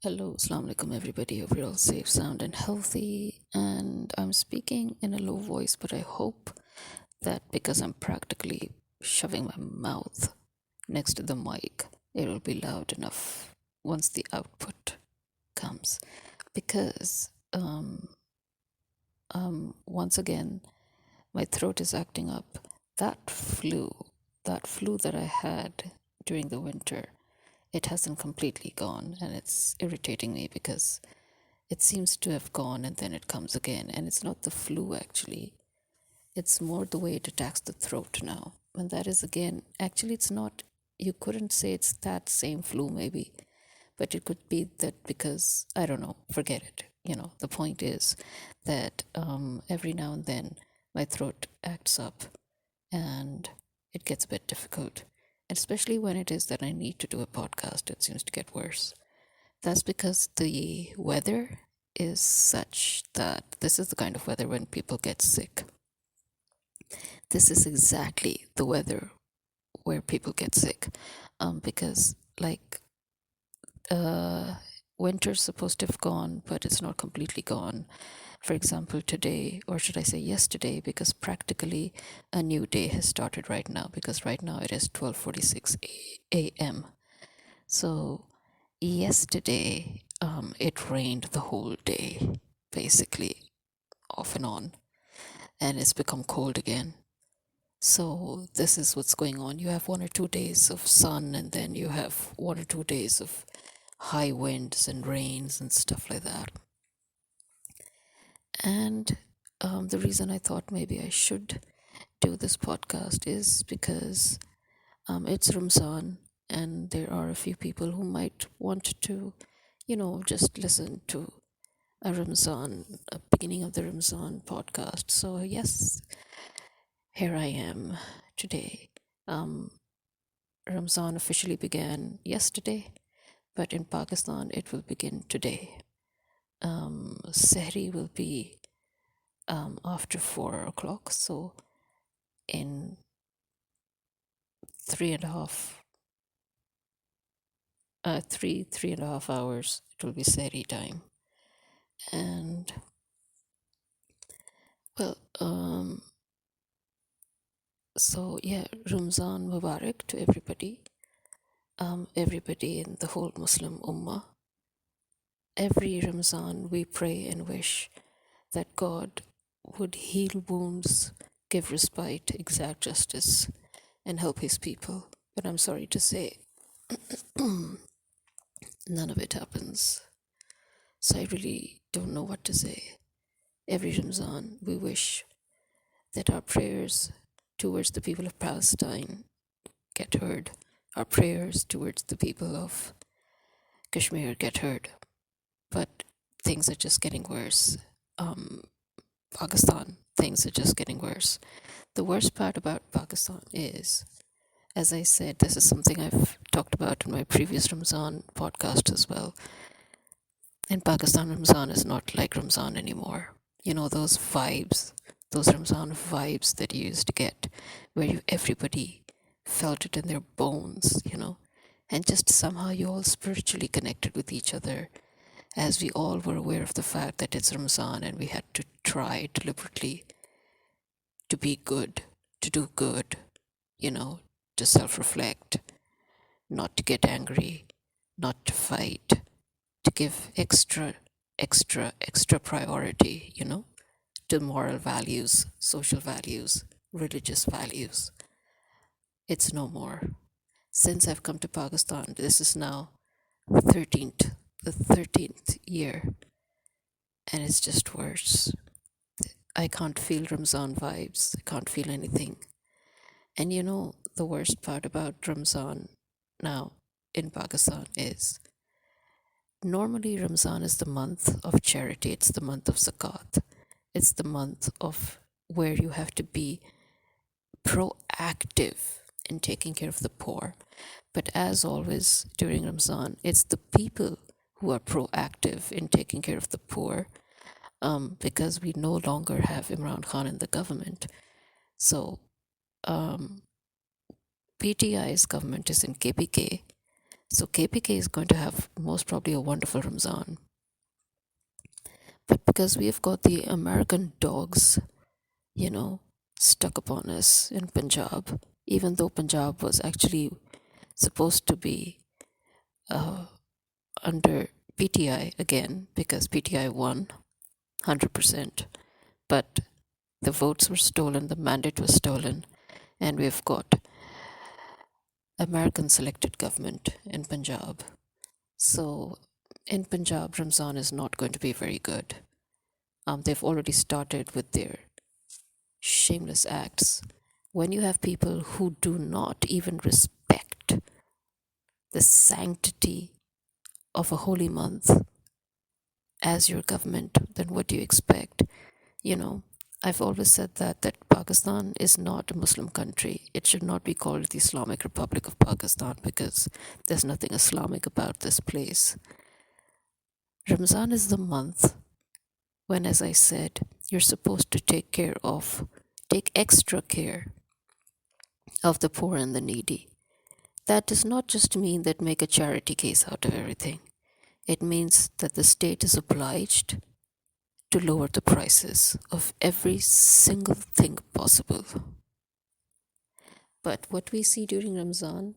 Hello, Assalamu alaikum, everybody. Hope you're all safe, sound, and healthy. And I'm speaking in a low voice, but I hope that because I'm practically shoving my mouth next to the mic, it will be loud enough once the output comes. Because once again, my throat is acting up. That flu, that flu that I had during the winter, it hasn't completely gone, and it's irritating me because it seems to have gone and then it comes again. And it's not the flu, actually. It's more the way it attacks the throat now. And that is, again, actually, it's not, you couldn't say it's that same flu, maybe, but it could be that because, I don't know, forget it. The point is that every now and then my throat acts up and it gets a bit difficult. And especially when it is that I need to do a podcast, it seems to get worse. That's because the weather is such that this is the kind of weather when people get sick. This is exactly the weather where people get sick. Because, like, winter's supposed to have gone, but it's not completely gone. For example, today, or should I say yesterday, because practically a new day has started right now, because right now it is 12:46 a.m. So yesterday, it rained the whole day, basically, off and on, and it's become cold again. So this is what's going on. You have 1 or 2 days of sun, and then you have 1 or 2 days of high winds and rains and stuff like that. And the reason I thought maybe I should do this podcast is because it's Ramzan, and there are a few people who might want to, just listen to a beginning of the Ramzan podcast. So, yes, here I am today. Ramzan officially began yesterday, but in Pakistan it will begin today. Sehri will be after 4 o'clock, so in three and a half, 3.5 hours, it will be Sehri time. And well, so yeah, Ramzan Mubarak to everybody. Everybody in the whole Muslim Ummah. Every Ramzan we pray and wish that God would heal wounds, give respite, exact justice, and help his people. But I'm sorry to say, none of it happens. So I really don't know what to say. Every Ramzan we wish that our prayers towards the people of Palestine get heard. Our prayers towards the people of Kashmir get heard. But things are just getting worse. Pakistan, things are just getting worse. The worst part about Pakistan is, as I said, this is something I've talked about in my previous Ramzan podcast as well. In Pakistan, Ramzan is not like Ramzan anymore. Those vibes, those Ramzan vibes that you used to get, where everybody felt it in their bones, and just somehow you all spiritually connected with each other, as we all were aware of the fact that it's Ramzan and we had to try deliberately to be good, to do good, to self-reflect, not to get angry, not to fight, to give extra priority, to moral values, social values, religious values. It's no more. Since I've come to Pakistan, this is now the 13th year, and it's just worse. I can't feel Ramzan vibes. I can't feel anything. And the worst part about Ramzan now in Pakistan is, normally Ramzan is the month of charity. It's the month of zakat. It's the month of where you have to be proactive in taking care of the poor. But as always during Ramzan, it's the people who are proactive in taking care of the poor, because we no longer have Imran Khan in the government. So PTI's government is in KPK, So KPK is going to have most probably a wonderful Ramzan. But because we've got the American dogs, stuck upon us in Punjab, even though Punjab was actually supposed to be under PTI again, because PTI won 100%, but the votes were stolen, the mandate was stolen, and we've got American selected government in Punjab. So in Punjab, Ramzan is not going to be very good. They've already started with their shameless acts. When you have people who do not even respect the sanctity of a holy month as your government, then what do you expect? I've always said that Pakistan is not a Muslim country. It should not be called the Islamic Republic of Pakistan because there's nothing Islamic about this place. Ramzan is the month when, as I said, you're supposed to take extra care of the poor and the needy. That does not just mean that make a charity case out of everything. It means that the state is obliged to lower the prices of every single thing possible. But what we see during Ramzan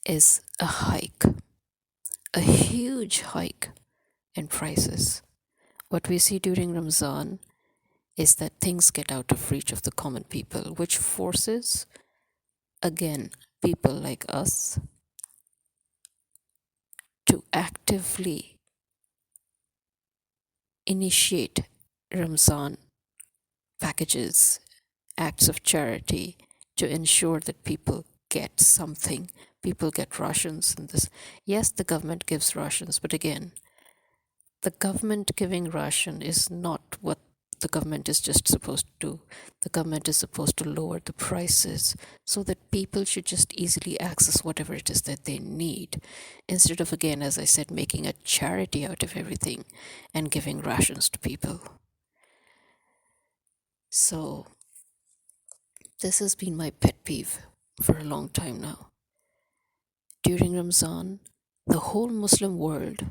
is a hike, a huge hike in prices. What we see during Ramzan is that things get out of reach of the common people, which forces, again, people like us to actively initiate Ramzan packages, acts of charity to ensure that people get something. People get rations and this. Yes, the government gives rations, but again, the government giving ration is not what the government is just supposed to do. The government is supposed to lower the prices so that people should just easily access whatever it is that they need, instead of, again, as I said, making a charity out of everything and giving rations to people. So this has been my pet peeve for a long time now. During Ramzan, the whole Muslim world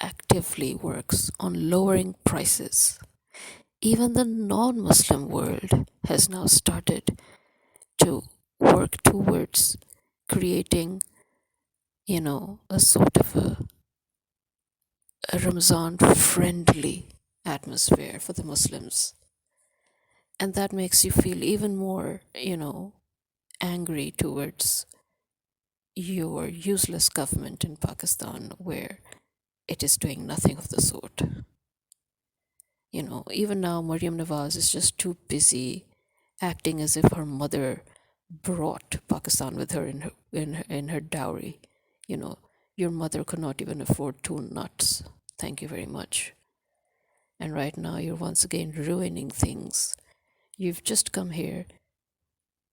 actively works on lowering prices. Even the non-Muslim world has now started to work towards creating, a sort of a Ramzan-friendly atmosphere for the Muslims. And that makes you feel even more, angry towards your useless government in Pakistan, where it is doing nothing of the sort. Even now, Maryam Nawaz is just too busy acting as if her mother brought Pakistan with her in her dowry. Your mother could not even afford 2 nuts. Thank you very much. And right now, you're once again ruining things. You've just come here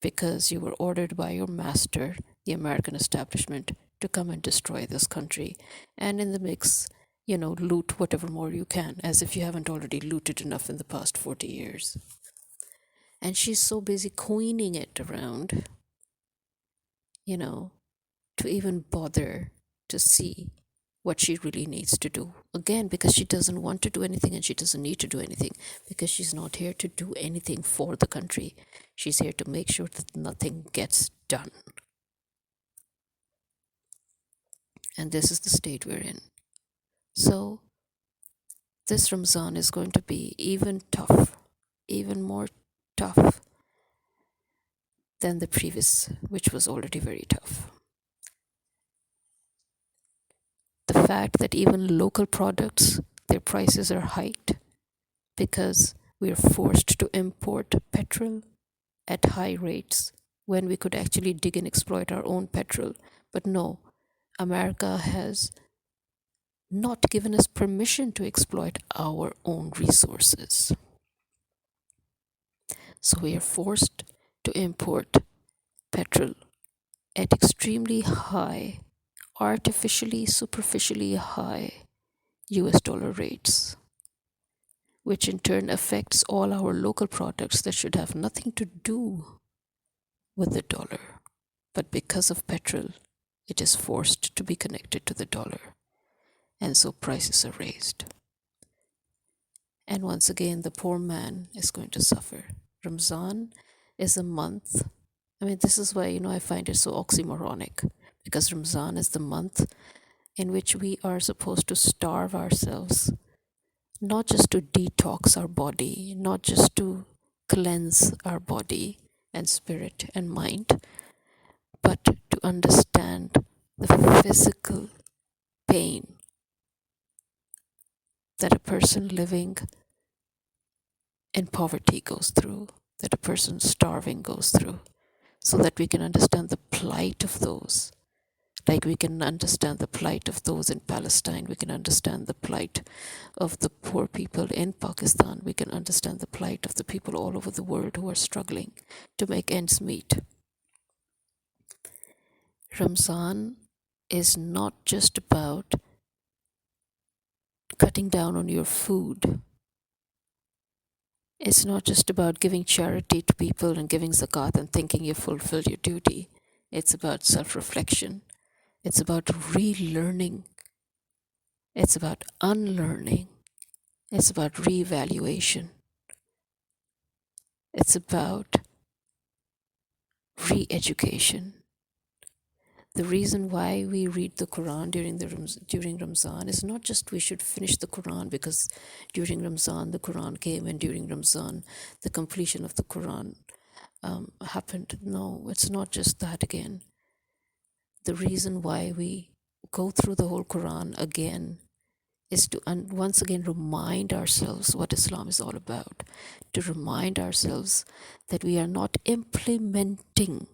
because you were ordered by your master, the American establishment, to come and destroy this country. And in the mix, loot whatever more you can, as if you haven't already looted enough in the past 40 years. And she's so busy queening it around, to even bother to see what she really needs to do. Again, because she doesn't want to do anything and she doesn't need to do anything, because she's not here to do anything for the country. She's here to make sure that nothing gets done. And this is the state we're in. So this Ramzan is going to be even more tough than the previous, which was already very tough. The fact that even local products, their prices are hiked because we're forced to import petrol at high rates when we could actually dig and exploit our own petrol. But no, America has not given us permission to exploit our own resources. So we are forced to import petrol at extremely high, artificially, superficially high US dollar rates, which in turn affects all our local products that should have nothing to do with the dollar. But because of petrol, it is forced to be connected to the dollar. And so prices are raised. And once again, the poor man is going to suffer. Ramzan is a month. I mean, this is why, I find it so oxymoronic, because Ramzan is the month in which we are supposed to starve ourselves, not just to detox our body, not just to cleanse our body and spirit and mind, but to understand the physical pain that a person living in poverty goes through, that a person starving goes through, so that we can understand the plight of those. Like we can understand the plight of those in Palestine, we can understand the plight of the poor people in Pakistan, we can understand the plight of the people all over the world who are struggling to make ends meet. Ramzan is not just about cutting down on your food. It's not just about giving charity to people and giving zakat and thinking you fulfilled your duty. It's about self-reflection. It's about relearning. It's about unlearning. It's about reevaluation. It's about re-education. The reason why we read the Quran during Ramzan is not just we should finish the Quran because during Ramzan the Quran came and during Ramzan the completion of the Quran happened. No, it's not just that again. The reason why we go through the whole Quran again is to once again remind ourselves what Islam is all about, to remind ourselves that we are not implementing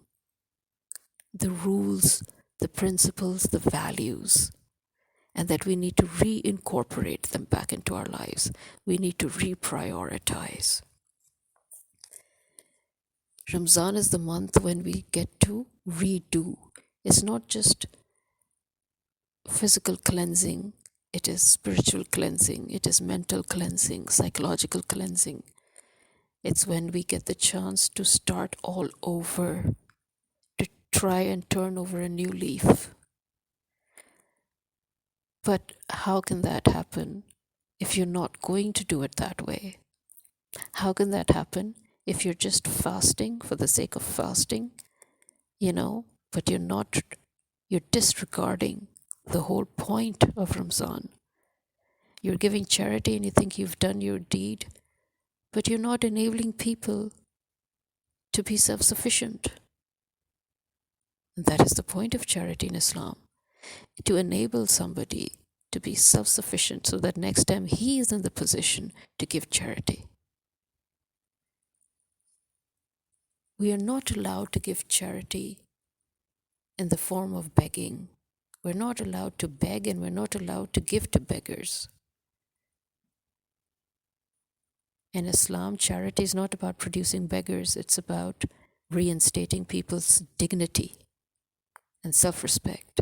the rules, the principles, the values, and that we need to reincorporate them back into our lives. We need to reprioritize. Ramzan is the month when we get to redo. It's not just physical cleansing, it is spiritual cleansing, it is mental cleansing, psychological cleansing. It's when we get the chance to start all over, to try and turn over a new leaf. But how can that happen if you're not going to do it that way? How can that happen if you're just fasting for the sake of fasting, but you're disregarding the whole point of Ramzan? You're giving charity and you think you've done your deed, but you're not enabling people to be self-sufficient. And that is the point of charity in Islam, to enable somebody to be self-sufficient so that next time he is in the position to give charity. We are not allowed to give charity in the form of begging. We're not allowed to beg and we're not allowed to give to beggars. In Islam, charity is not about producing beggars, it's about reinstating people's dignity and self-respect.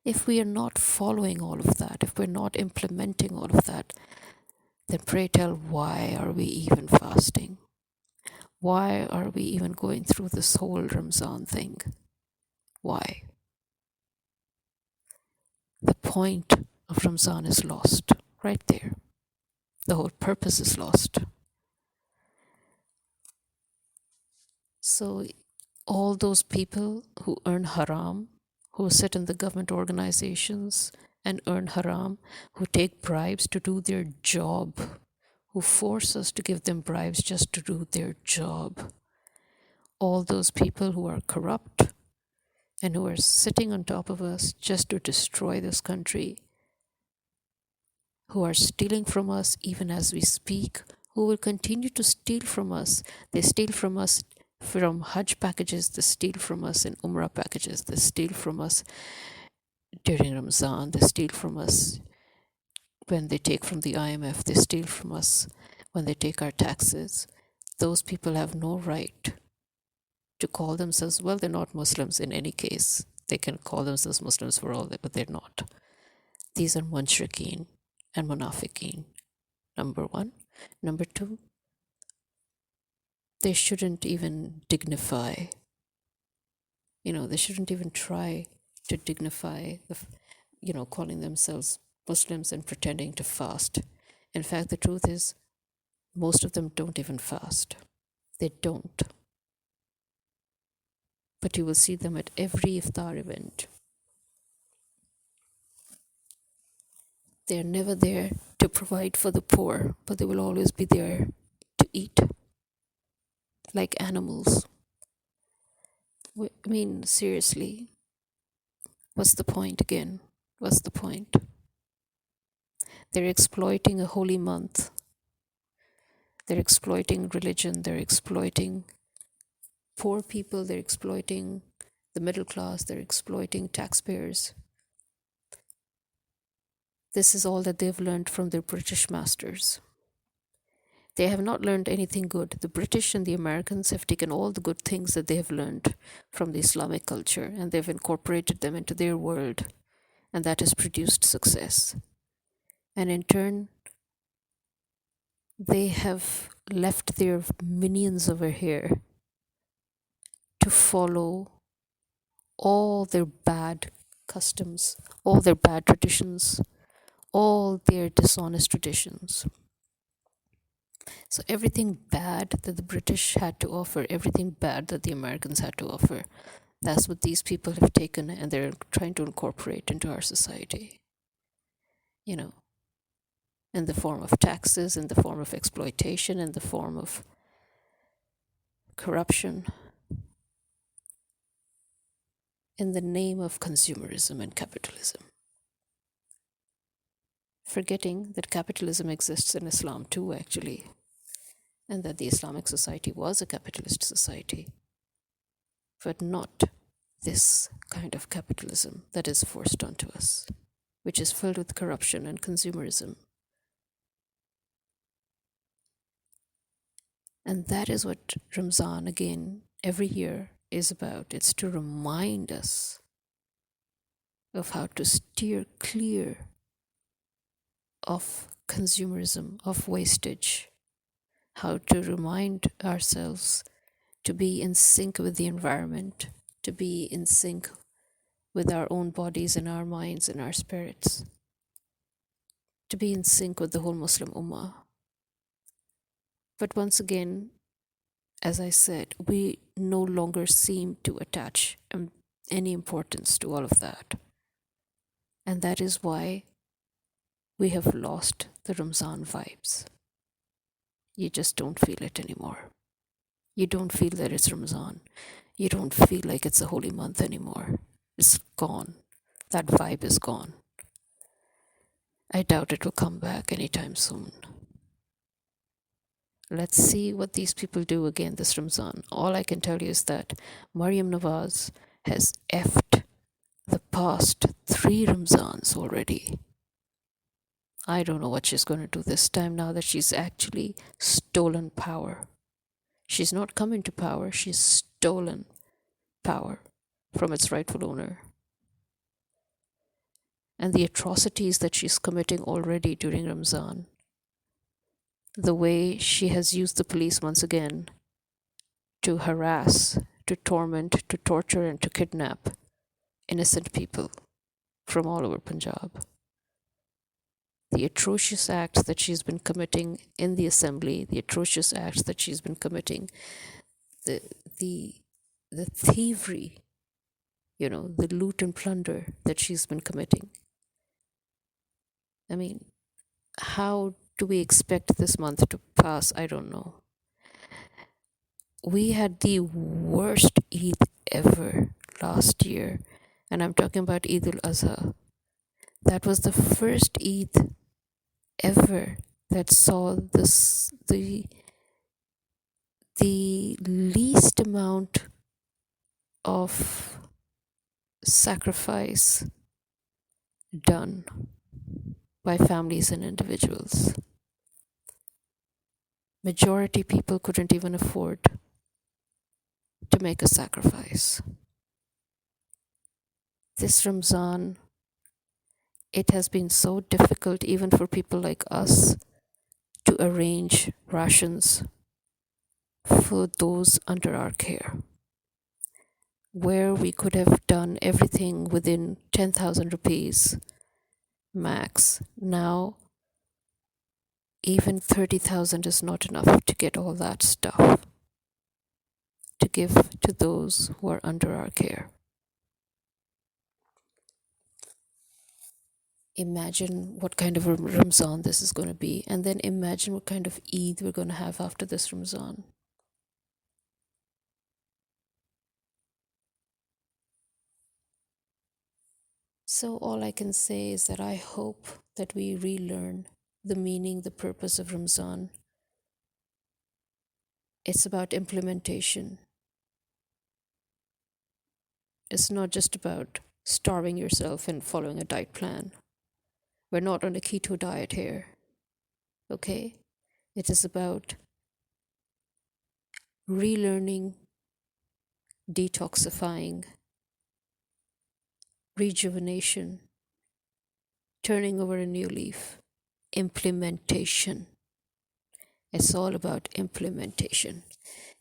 If we are not following all of that, if we're not implementing all of that, then pray tell, why are we even fasting? Why are we even going through this whole Ramzan thing? Why? The point of Ramzan is lost right there. The whole purpose is lost. So all those people who earn haram, who sit in the government organizations and earn haram, who take bribes to do their job, who force us to give them bribes just to do their job, all those people who are corrupt and who are sitting on top of us just to destroy this country, who are stealing from us even as we speak, who will continue to steal from us. They steal from us from Hajj packages, they steal from us in Umrah packages, they steal from us during Ramzan, they steal from us when they take from the IMF, they steal from us when they take our taxes. Those people have no right to call themselves, well, they're not Muslims in any case. They can call themselves Muslims for all that, but they're not. These are mushrikeen and munafiqeen, number one. Number two, they shouldn't even dignify They shouldn't even try to dignify calling themselves Muslims and pretending to fast. In fact, the truth is, most of them don't even fast. They don't. But you will see them at every iftar event. They are never there to provide for the poor, but they will always be there to eat, like animals. I mean, seriously, what's the point again? What's the point? They're exploiting a holy month. They're exploiting religion. They're exploiting poor people. They're exploiting the middle class. They're exploiting taxpayers. This is all that they've learned from their British masters. They have not learned anything good. The British and the Americans have taken all the good things that they have learned from the Islamic culture and they've incorporated them into their world, and that has produced success. And in turn, they have left their minions over here to follow all their bad customs, all their bad traditions, all their dishonest traditions. So everything bad that the British had to offer, everything bad that the Americans had to offer, that's what these people have taken and they're trying to incorporate into our society. In the form of taxes, in the form of exploitation, in the form of corruption, in the name of consumerism and capitalism. Forgetting that capitalism exists in Islam too, actually, and that the Islamic society was a capitalist society, but not this kind of capitalism that is forced onto us, which is filled with corruption and consumerism. And that is what Ramzan, again, every year is about. It's to remind us of how to steer clear of consumerism, of wastage, how to remind ourselves to be in sync with the environment, to be in sync with our own bodies and our minds and our spirits, to be in sync with the whole Muslim Ummah. But once again, as I said, we no longer seem to attach any importance to all of that. And that is why we have lost the Ramzan vibes. You just don't feel it anymore. You don't feel that it's Ramzan. You don't feel like it's a holy month anymore. It's gone. That vibe is gone. I doubt it will come back anytime soon. Let's see what these people do again this Ramzan. All I can tell you is that Maryam Nawaz has effed the past 3 Ramzans already. I don't know what she's going to do this time now that she's actually stolen power. She's not come into power, she's stolen power from its rightful owner. And the atrocities that she's committing already during Ramzan, the way she has used the police once again to harass, to torment, to torture, and to kidnap innocent people from all over Punjab. The atrocious acts that she's been committing in the assembly, the atrocious acts that she's been committing, the thievery, the loot and plunder that she's been committing. I mean, how do we expect this month to pass? I don't know. We had the worst Eid ever last year, and I'm talking about Eid al-Azha. That was the first Eid ever that saw the least amount of sacrifice done by families and individuals. Majority people couldn't even afford to make a sacrifice. This Ramzan, it has been so difficult even for people like us to arrange rations for those under our care. where we could have done everything within 10,000 rupees max. Now, even 30,000 is not enough to get all that stuff to give to those who are under our care. Imagine what kind of a Ramzan this is going to be, and then imagine what kind of Eid we're going to have after this Ramzan. So, all I can say is that I hope that we relearn the meaning, the purpose of Ramzan. It's about implementation. It's not just about starving yourself and following a diet plan. We're not on a keto diet here, okay? It is about relearning, detoxifying, rejuvenation, turning over a new leaf, implementation. It's all about implementation.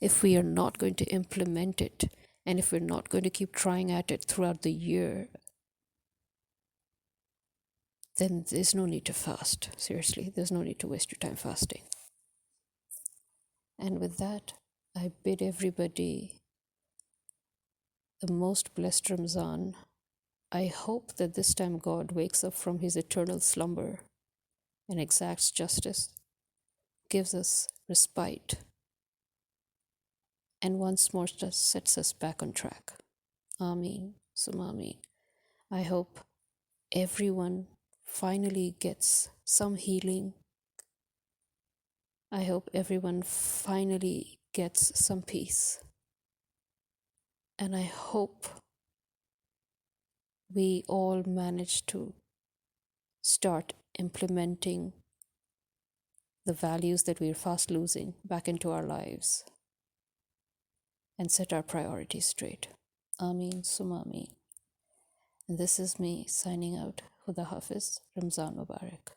If we are not going to implement it, and if we're not going to keep trying at it throughout the year, then there's no need to fast. Seriously, there's no need to waste your time fasting. And with that, I bid everybody the most blessed Ramzan. I hope that this time God wakes up from his eternal slumber and exacts justice, gives us respite, and once more just sets us back on track. Ameen, summa ameen. I hope everyone finally gets some healing. I hope everyone finally gets some peace. And I hope we all manage to start implementing the values that we're fast losing back into our lives and set our priorities straight. Ameen, summa ameen. And this is me signing out. Khuda Hafiz, Ramzan Mubarak.